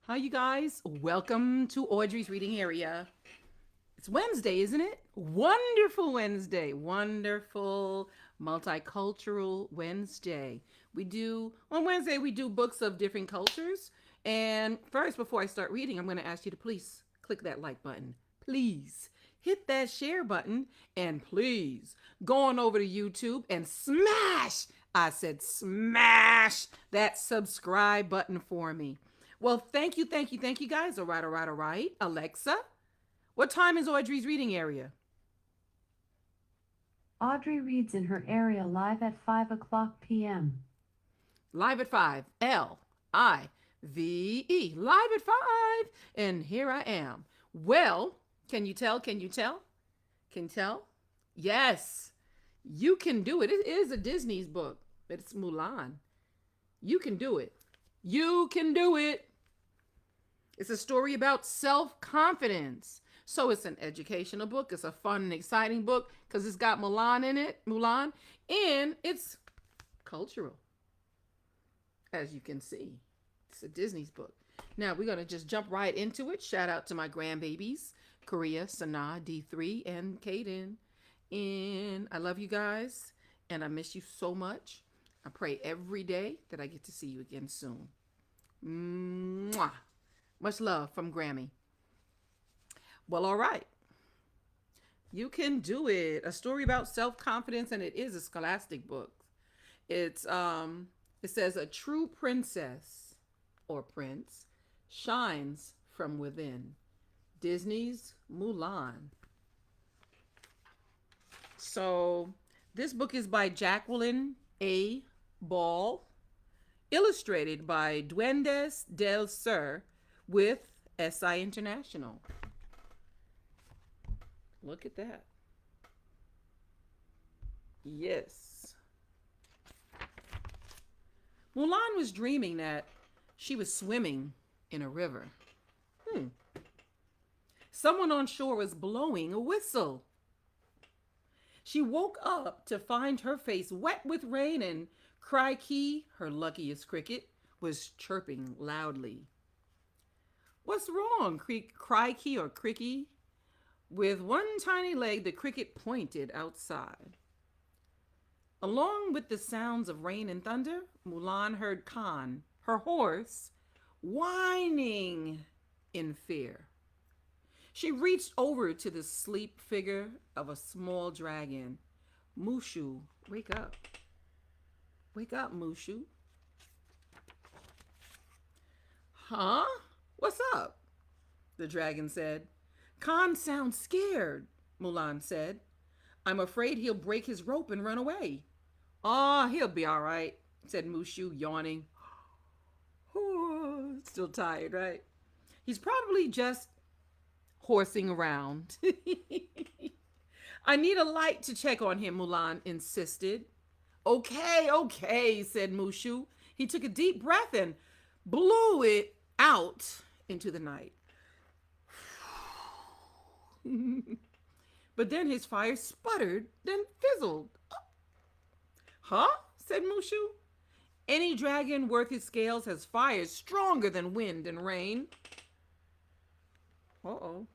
Hi, you guys. Welcome to Audrey's reading area. It's Wednesday, isn't it? Wonderful Wednesday. Wonderful multicultural Wednesday. On Wednesday, we do books of different cultures. And first, before I start reading, I'm going to ask you to please click that like button. Please hit that share button. And please go on over to YouTube and smash, I said smash that subscribe button for me. Well, thank you guys. All right. Alexa, what time is Audrey's reading area? Audrey reads in her area live at 5 o'clock p.m. Live at 5. Live Live at 5. And here I am. Well, can you tell? Can you tell? Can you tell? Yes, you can do it. It is a Disney's book. It's Mulan. You can do it. You can do it. It's a story about self confidence. So it's an educational book. It's a fun and exciting book because it's got Mulan in it, and it's cultural, as you can see. It's a Disney's book. Now we're gonna just jump right into it. Shout out to my grandbabies, Korea, Sanaa, D3, and Kaden. And I love you guys, and I miss you so much. I pray every day that I get to see you again soon. Mwah. Much love from Grammy. Well, all right. You can do it. A story about self-confidence, and it is a scholastic book. It says a true princess or prince shines from within. Disney's Mulan. So this book is by Jacqueline A. Ball, illustrated by Duendes del Sur with SI International. Look at that. Yes. Mulan was dreaming that she was swimming in a river. Someone on shore was blowing a whistle. She woke up to find her face wet with rain, and Crikey, her luckiest cricket, was chirping loudly. What's wrong, Crikey or Cricky? With one tiny leg, the cricket pointed outside. Along with the sounds of rain and thunder, Mulan heard Khan, her horse, whining in fear. She reached over to the sleep figure of a small dragon. Mushu, wake up. Wake up, Mushu. Huh? What's up? The dragon said. Khan sounds scared, Mulan said. I'm afraid he'll break his rope and run away. Ah, he'll be all right, said Mushu, yawning. Still tired, right? He's probably just horsing around. I need a light to check on him, Mulan insisted. Okay, said Mushu. He took a deep breath and blew it out into the night. But then his fire sputtered, then fizzled. Huh? Said Mushu. Any dragon worth his scales has fire stronger than wind and rain. Uh-oh.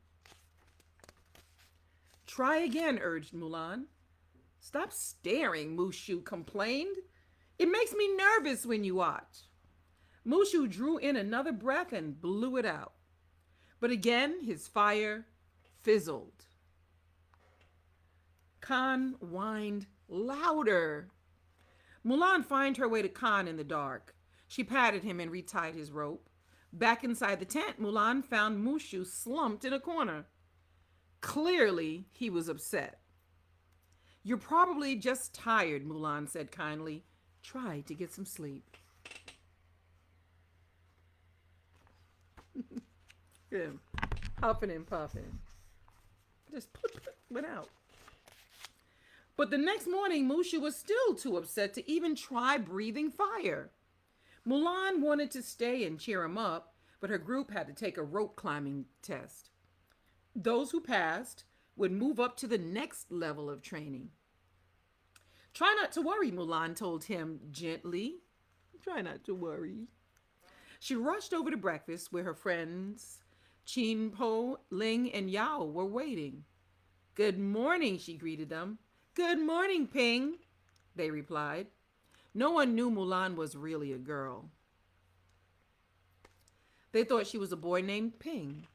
Try again, urged Mulan. Stop staring, Mushu complained. It makes me nervous when you watch. Mushu drew in another breath and blew it out. But again, his fire fizzled. Khan whined louder. Mulan found her way to Khan in the dark. She patted him and retied his rope. Back inside the tent, Mulan found Mushu slumped in a corner. Clearly, he was upset. You're probably just tired, Mulan said kindly. Try to get some sleep. Yeah, huffing and puffing. Just went out. But the next morning, Mushu was still too upset to even try breathing fire. Mulan wanted to stay and cheer him up, but her group had to take a rope climbing test. Those who passed would move up to the next level of training. Try not to worry, Mulan told him gently. Try not to worry. She rushed over to breakfast where her friends Chin Po, Ling, and Yao were waiting. Good morning, she greeted them. Good morning, Ping, they replied. No one knew Mulan was really a girl. They thought she was a boy named Ping.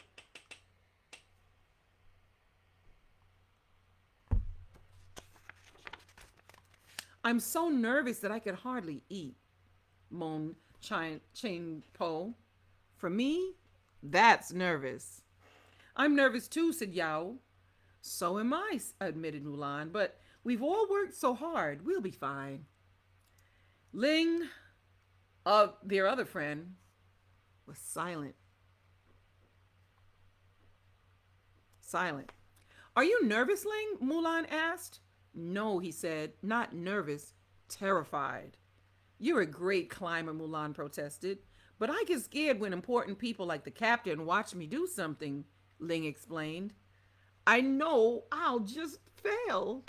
I'm so nervous that I could hardly eat, moaned Chain Po. For me, that's nervous. I'm nervous too, said Yao. So am I, admitted Mulan, but we've all worked so hard. We'll be fine. Ling, their other friend, was silent. Silent. Are you nervous, Ling? Mulan asked. No, he said, not nervous, terrified. You're a great climber, Mulan protested. But I get scared when important people like the captain watch me do something, Ling explained. I know I'll just fail.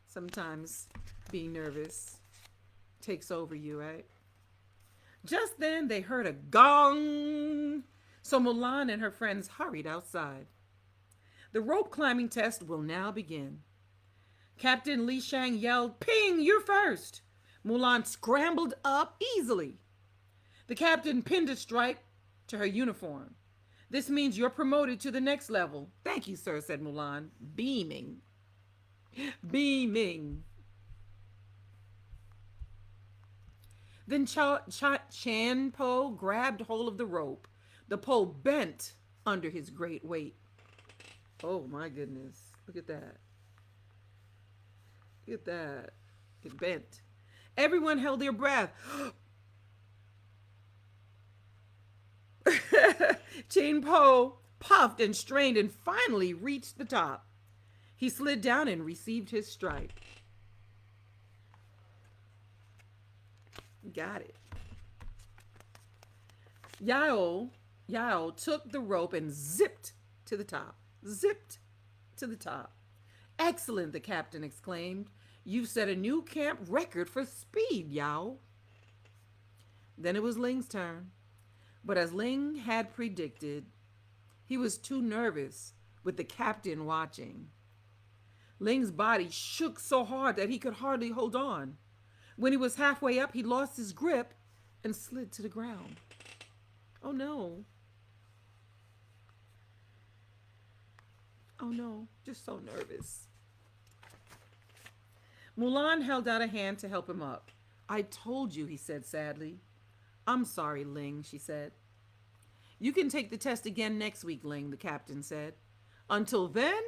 Sometimes being nervous takes over you, right? Just then they heard a gong. So Mulan and her friends hurried outside. The rope climbing test will now begin. Captain Li Shang yelled, Ping, you're first. Mulan scrambled up easily. The captain pinned a stripe to her uniform. This means you're promoted to the next level. Thank you, sir, said Mulan, beaming. Beaming. Then Chan Po grabbed hold of the rope. The pole bent under his great weight. Oh my goodness. Look at that. Look at that. It bent. Everyone held their breath. Chan Po puffed and strained and finally reached the top. He slid down and received his stripe. Got it. Yao took the rope and zipped to the top. Zipped to the top. Excellent, the captain exclaimed. You've set a new camp record for speed, Yao. Then it was Ling's turn. But as Ling had predicted, he was too nervous with the captain watching. Ling's body shook so hard that he could hardly hold on. When he was halfway up, he lost his grip and slid to the ground. Oh no. Oh no, just so nervous. Mulan held out a hand to help him up. I told you, he said sadly. I'm sorry, Ling, she said. You can take the test again next week, Ling, the captain said. Until then,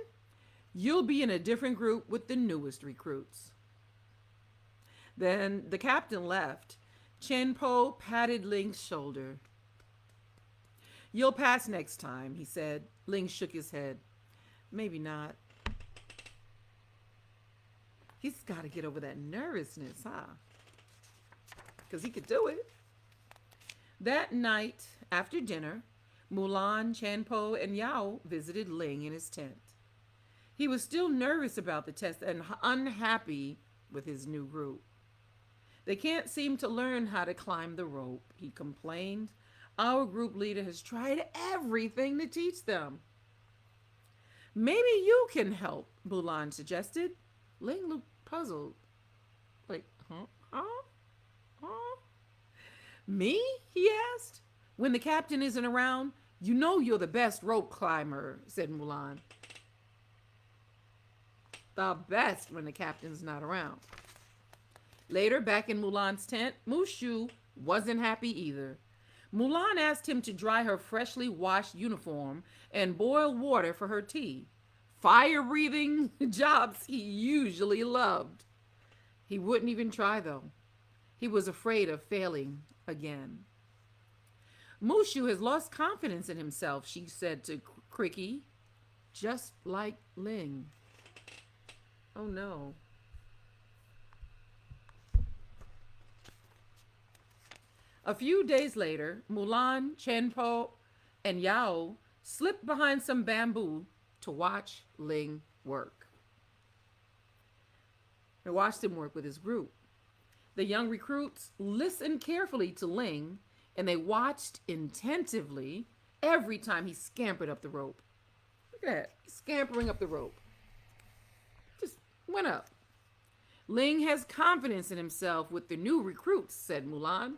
you'll be in a different group with the newest recruits. Then the captain left. Chen Po patted Ling's shoulder. You'll pass next time, he said. Ling shook his head. Maybe not. He's got to get over that nervousness, huh? Because he could do it. That night, after dinner, Mulan, Chan Po, and Yao visited Ling in his tent. He was still nervous about the test and unhappy with his new group. They can't seem to learn how to climb the rope, he complained. Our group leader has tried everything to teach them. Maybe you can help, Mulan suggested. Ling looked puzzled. Like, huh? Me? He asked. When the captain isn't around, you know you're the best rope climber, said Mulan. The best when the captain's not around. Later, back in Mulan's tent, Mushu wasn't happy either. Mulan asked him to dry her freshly washed uniform and boil water for her tea. Fire-breathing jobs he usually loved. He wouldn't even try, though. He was afraid of failing again. Mushu has lost confidence in himself, she said to Cricky, just like Ling. Oh no. A few days later, Mulan, Chen Po, and Yao slipped behind some bamboo to watch Ling work. They watched him work with his group. The young recruits listened carefully to Ling, and they watched attentively every time he scampered up the rope. Look at that, scampering up the rope. Just went up. Ling has confidence in himself with the new recruits, said Mulan.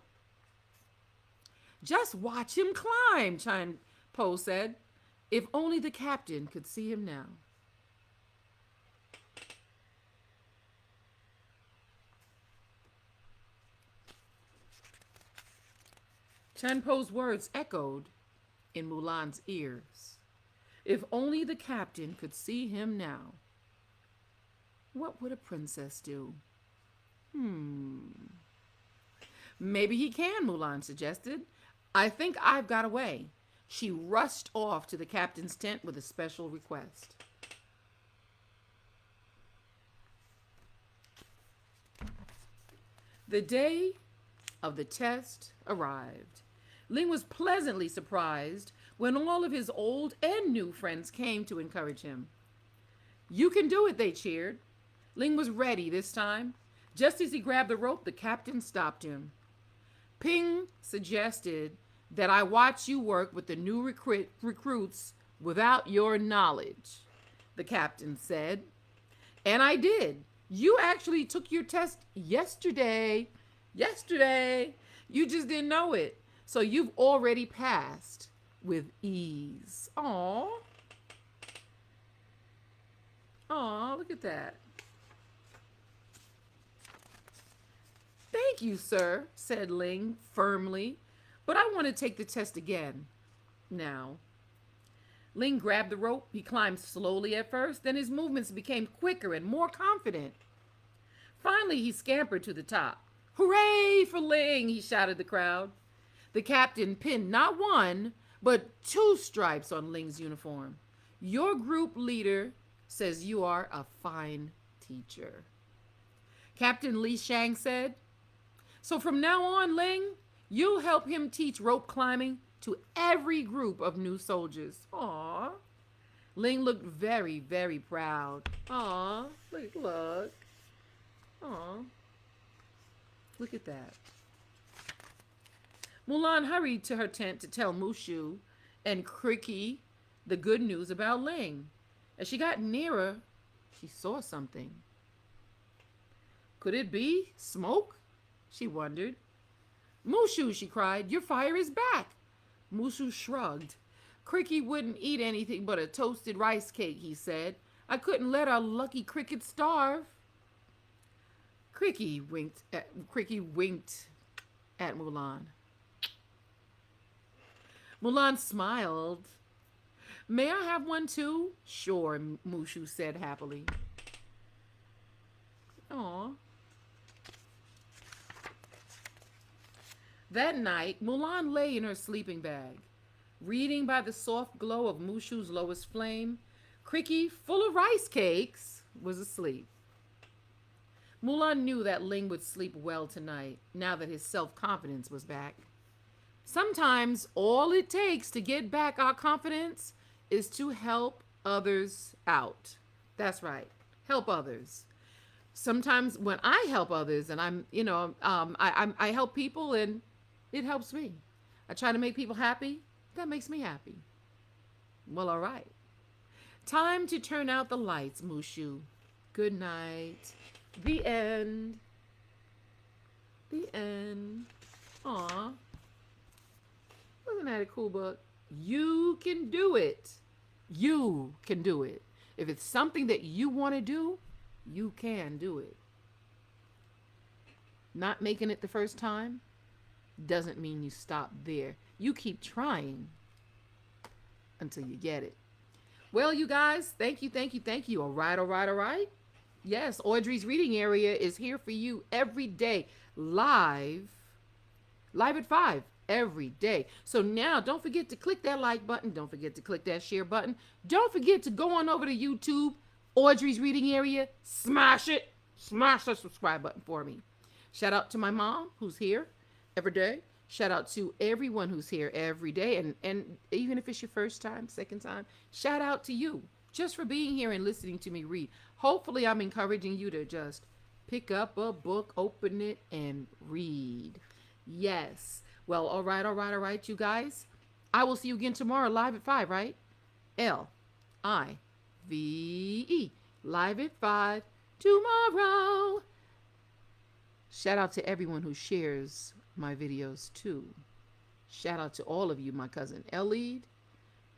Just watch him climb, Chan Po said. If only the captain could see him now. Chan Po's words echoed in Mulan's ears. If only the captain could see him now. What would a princess do? Maybe he can, Mulan suggested. I think I've got a way. She rushed off to the captain's tent with a special request. The day of the test arrived. Ling was pleasantly surprised when all of his old and new friends came to encourage him. You can do it, they cheered. Ling was ready this time. Just as he grabbed the rope, the captain stopped him. Ping suggested that I watch you work with the new recruits without your knowledge, the captain said. And I did. You actually took your test yesterday. Yesterday. You just didn't know it. So you've already passed with ease. Aw. Aw, look at that. Thank you, sir, said Ling firmly. But I want to take the test again. Now. Ling grabbed the rope. He climbed slowly at first. Then his movements became quicker and more confident. Finally, he scampered to the top. Hooray for Ling, he shouted at the crowd. The captain pinned not one, but 2 stripes on Ling's uniform. Your group leader says you are a fine teacher. Captain Li Shang said, so from now on, Ling, you'll help him teach rope climbing to every group of new soldiers. Aw. Ling looked very, very proud. Aw, look. Aw. Look at that. Mulan hurried to her tent to tell Mushu and Cricky the good news about Ling. As she got nearer, she saw something. Could it be smoke? She wondered. Mushu, she cried, your fire is back. Mushu shrugged. Cricky wouldn't eat anything but a toasted rice cake, he said. I couldn't let our lucky cricket starve. Cricky winked at Mulan. Mulan smiled. May I have one too? Sure, Mushu said happily. Aw. That night, Mulan lay in her sleeping bag, reading by the soft glow of Mushu's lowest flame. Cricky, full of rice cakes, was asleep. Mulan knew that Ling would sleep well tonight, now that his self-confidence was back. Sometimes all it takes to get back our confidence is to help others out. That's right. Help others. Sometimes when I help others and I help people and it helps me. I try to make people happy. That makes me happy. Well, all right. Time to turn out the lights, Mushu. Good night. The end. The end. Aw. Wasn't that a cool book? You can do it. You can do it. If it's something that you want to do, you can do it. Not making it the first time doesn't mean you stop there. You keep trying until you get it. Well, you guys, thank you. All right. Yes, Audrey's reading area is here for you every day, live at 5 every day. So now don't forget to click that like button. Don't forget to click that share button. Don't forget to go on over to YouTube, Audrey's reading area, smash it. Smash the subscribe button for me. Shout out to my mom who's here every day. Shout out to everyone who's here every day. And even if it's your first time, second time, shout out to you just for being here and listening to me read. Hopefully I'm encouraging you to just Pick up a book, open it, and read. Yes. Well, all right, you guys. I will see you again tomorrow live at 5, right? Live live at 5 tomorrow. Shout out to everyone who shares my videos too. Shout out to all of you, my cousin Ellie,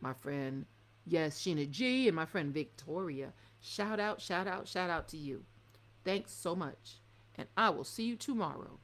my friend, yes, Sheena G, and my friend Victoria. Shout out to you. Thanks so much. And I will see you tomorrow.